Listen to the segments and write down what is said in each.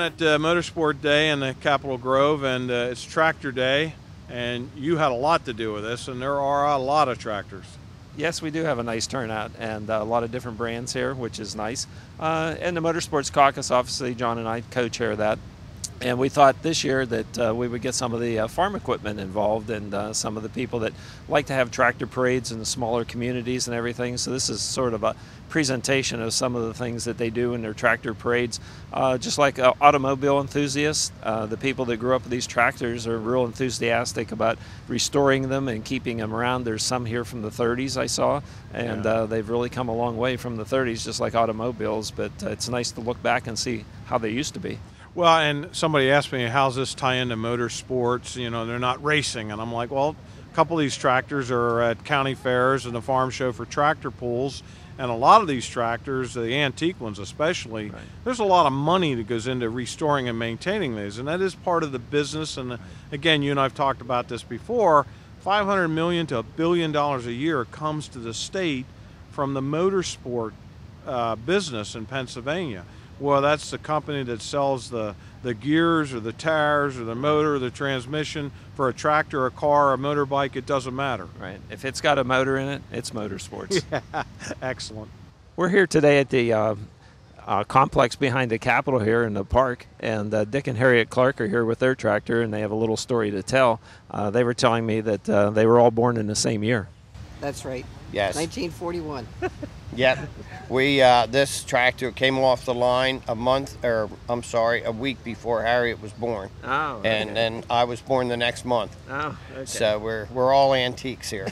at Motorsport Day in the Capitol Grove, and it's Tractor Day, and you had a lot to do with this, and there are a lot of tractors. Yes, we do have a nice turnout and a lot of different brands here, which is nice. And the Motorsports Caucus, obviously, John and I co-chair that. And we thought this year that we would get some of the farm equipment involved and some of the people that like to have tractor parades in the smaller communities and everything. So this is sort of a presentation of some of the things that they do in their tractor parades. Just like automobile enthusiasts, the people that grew up with these tractors are real enthusiastic about restoring them and keeping them around. There's some here from the 30s I saw, and they've really come a long way from the 30s, just like automobiles. But it's nice to look back and see how they used to be. Well, and somebody asked me, how's this tie into motorsports? You know, they're not racing. And I'm like, well, a couple of these tractors are at county fairs and the farm show for tractor pulls. And a lot of these tractors, the antique ones especially, there's a lot of money that goes into restoring and maintaining these. And that is part of the business. And again, you and I have talked about this before. $500 million to $1 billion a year comes to the state from the motorsport business in Pennsylvania. Well, that's the company that sells the gears or the tires or the motor or the transmission for a tractor, a car, a motorbike. It doesn't matter. Right. If it's got a motor in it, it's motorsports. Yeah, excellent. We're here today at the complex behind the Capitol here in the park, and Dick and Harriet Clark are here with their tractor, and they have a little story to tell. They were telling me that they were all born in the same year. That's right. Yes. 1941. Yep. We this tractor came off the line a week before Harriet was born. Oh. Okay. And then I was born the next month. Oh. Okay. So we're all antiques here.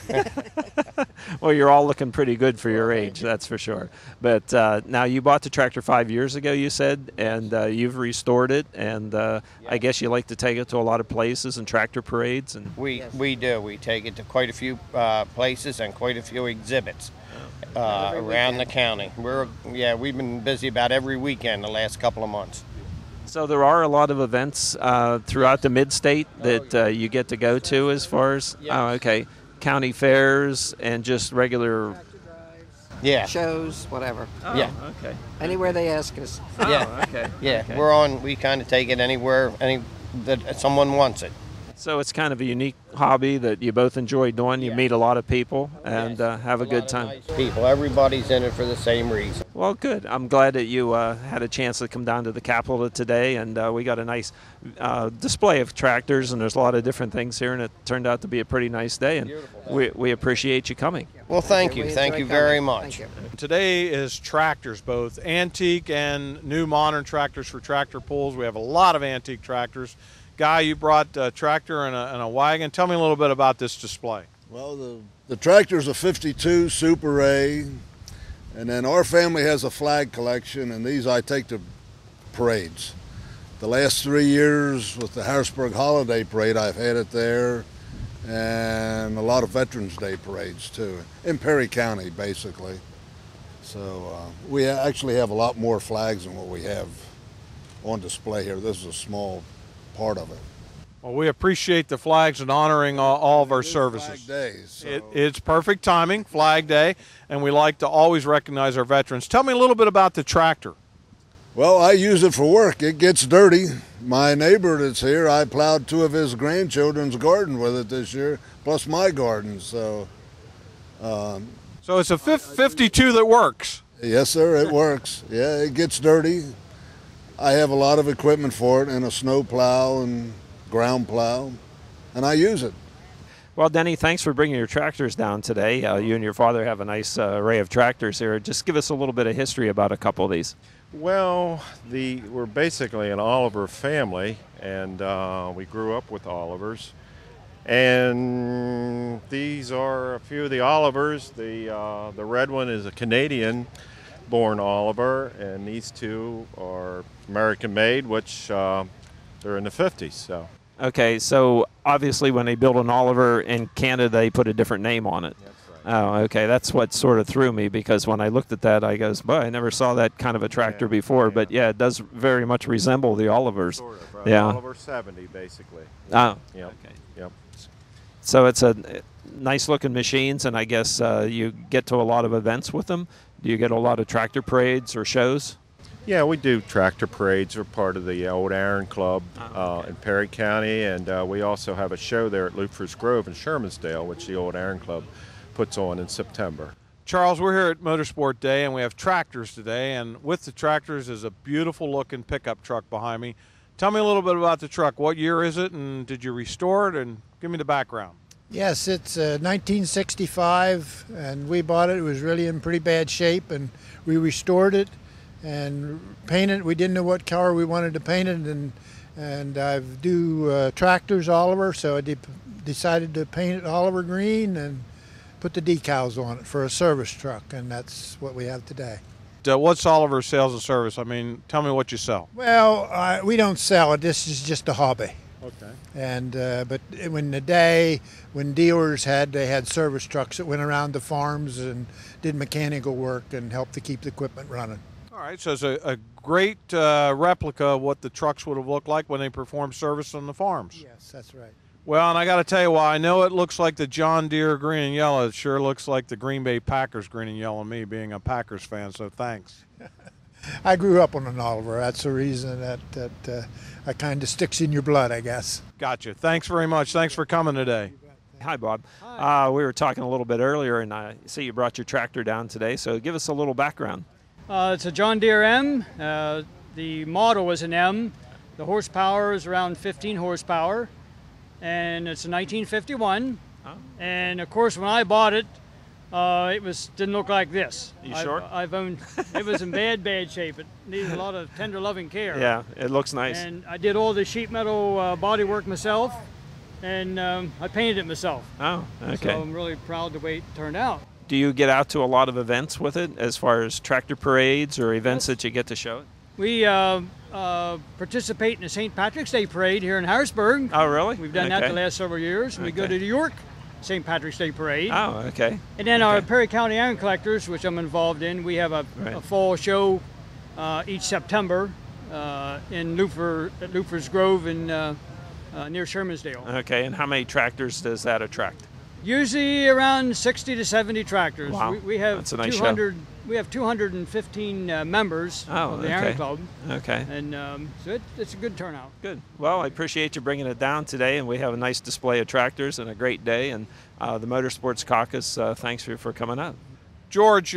Well, you're all looking pretty good for your age, that's for sure. But now you bought the tractor 5 years ago, you said, and you've restored it, and I guess you like to take it to a lot of places and tractor parades. And We do. We take it to quite a few places and quite a few exhibits around the county. We've been busy about every weekend the last couple of months. So there are a lot of events throughout the mid-state that you get to go to as far as, county fairs and just regular shows, whatever. Oh, okay. Anywhere they ask us. Okay. Yeah, Okay. we kind of take it anywhere that someone wants it. So it's kind of a unique hobby that you both enjoy doing. You meet a lot of people and have a good time. Nice people. Everybody's in it for the same reason. Well, good. I'm glad that you had a chance to come down to the Capitol today, and we got a nice display of tractors, and there's a lot of different things here, and it turned out to be a pretty nice day, and we appreciate you coming. Well, thank you. Thank you very much. Thank you. Today is tractors, both antique and new modern tractors for tractor pulls. We have a lot of antique tractors. Guy, you brought a tractor and a wagon. Tell me a little bit about this display. Well, the tractor's a 52 Super A, and then our family has a flag collection, and these I take to parades. The last 3 years with the Harrisburg Holiday Parade, I've had it there, and a lot of Veterans Day parades too, in Perry County basically. So we actually have a lot more flags than what we have on display here. This is a small part of it. Well, we appreciate the flags and honoring all of our services. Flag Day, so. It's perfect timing, Flag Day, and we like to always recognize our veterans. Tell me a little bit about the tractor. Well, I use it for work. It gets dirty. My neighbor that's here, I plowed 2 of his grandchildren's garden with it this year, plus my garden. So it's a 52 that works. Yes, sir, it works. Yeah, it gets dirty. I have a lot of equipment for it, and a snow plow and ground plow, and I use it. Well, Denny, thanks for bringing your tractors down today. You and your father have a nice array of tractors here. Just give us a little bit of history about a couple of these. Well, we're basically an Oliver family, and we grew up with Olivers. And these are a few of the Olivers. The red one is a Canadian-born Oliver, and these two are American-made, which they're in the 50s. So. Okay, so obviously when they build an Oliver in Canada, they put a different name on it. That's right. Oh, okay. That's what sort of threw me, because when I looked at that, I goes, boy, I never saw that kind of a tractor before. But yeah, it does very much resemble the Olivers. Sort of, right? Yeah. Oliver 70, basically. Oh, Yep. okay. Yep. So it's a nice-looking machines, and I guess you get to a lot of events with them. Do you get a lot of tractor parades or shows? Yeah, we do tractor parades. We're part of the Old Iron Club in Perry County, and we also have a show there at Lufers Grove in Shermansdale, which the Old Iron Club puts on in September. Charles, we're here at Motorsport Day, and we have tractors today, and with the tractors is a beautiful-looking pickup truck behind me. Tell me a little bit about the truck. What year is it, and did you restore it, and give me the background. Yes, it's 1965, and we bought it. It was really in pretty bad shape, and we restored it and painted it. We didn't know what color we wanted to paint it, and I do tractors, Oliver, so I decided to paint it Oliver green and put the decals on it for a service truck, and that's what we have today. What's Oliver's sales and service? I mean, tell me what you sell. Well, we don't sell it. This is just a hobby. Okay. And but in the day when dealers they had service trucks that went around the farms and did mechanical work and helped to keep the equipment running. All right, so it's a great replica of what the trucks would have looked like when they performed service on the farms. Yes, that's right. Well, and I got to tell you, while I know it looks like the John Deere green and yellow, it sure looks like the Green Bay Packers green and yellow, me being a Packers fan, so thanks. I grew up on an Oliver. That's the reason that kind of sticks in your blood, I guess. Gotcha. Thanks very much. Thanks for coming today. Hi, Bob. We were talking a little bit earlier, and I see you brought your tractor down today, so give us a little background. It's a John Deere M. The model was an M. The horsepower is around 15 horsepower, and it's a 1951. Oh. And of course, when I bought it, didn't look like this. You sure? It was in bad shape. It needed a lot of tender, loving care. Yeah, it looks nice. And I did all the sheet metal body work myself, and I painted it myself. Oh, okay. So I'm really proud the way it turned out. Do you get out to a lot of events with it, as far as tractor parades or events that you get to show it? We participate in the St. Patrick's Day Parade here in Harrisburg. Oh, really? We've done that the last several years. We go to New York St. Patrick's Day Parade. Oh, okay. And then our Perry County Iron Collectors, which I'm involved in, we have a fall show each September in Lufers Grove in, near Shermansdale. Okay, and how many tractors does that attract? Usually around 60 to 70 tractors. Wow. We have That's a nice 200. We have 215 members of the Iron Club. Okay. And so it's a good turnout. Good. Well, I appreciate you bringing it down today, and we have a nice display of tractors and a great day. And the Motorsports Caucus, thanks for coming out. George,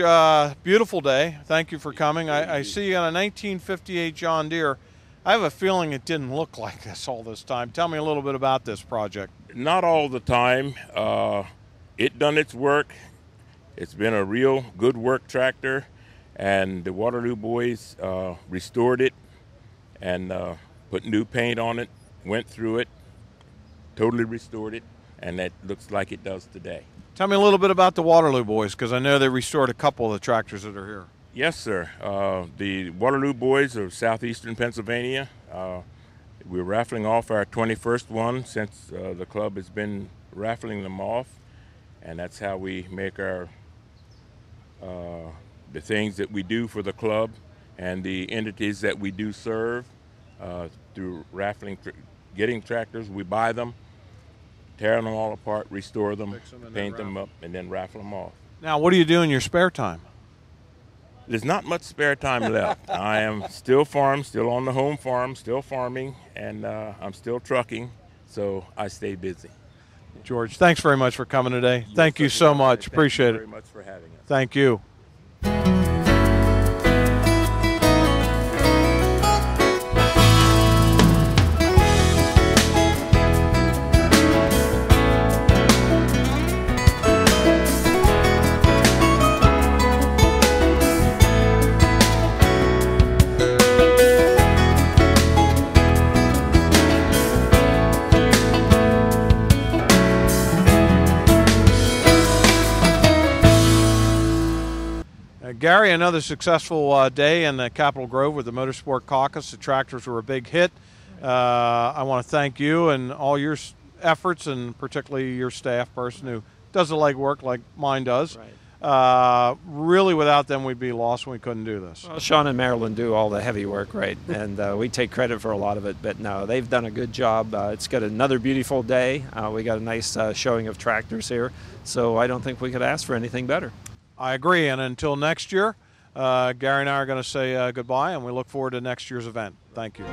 beautiful day. Thank you for coming. I see you got a 1958 John Deere. I have a feeling it didn't look like this all this time. Tell me a little bit about this project. Not all the time. It done its work. It's been a real good work tractor, and the Waterloo boys restored it and put new paint on it, went through it, totally restored it, and that looks like it does today. Tell me a little bit about the Waterloo boys, because I know they restored a couple of the tractors that are here. Yes, sir. The Waterloo boys of southeastern Pennsylvania, we're raffling off our 21st one since the club has been raffling them off, and that's how we make our the things that we do for the club and the entities that we do serve through raffling, getting tractors. We buy them, tear them all apart, restore them, paint them up, and then raffle them off. Now, what do you do in your spare time? There's not much spare time left. I am still still on the home farm, still farming, and I'm still trucking, so I stay busy. George, thanks very much for coming today. Yes, Thank you so much. Appreciate it. Thank you very much for having us. Thank you. Gary, another successful day in Capitol Grove with the Motorsport Caucus. The tractors were a big hit. I want to thank you and all your efforts, and particularly your staff person who does the legwork like mine does. Right. Really, without them, we'd be lost and we couldn't do this. Well, Sean and Marilyn do all the heavy work, right? And we take credit for a lot of it, but no, they've done a good job. It's got another beautiful day. We got a nice showing of tractors here, so I don't think we could ask for anything better. I agree, and until next year, Gary and I are going to say goodbye, and we look forward to next year's event. Thank you.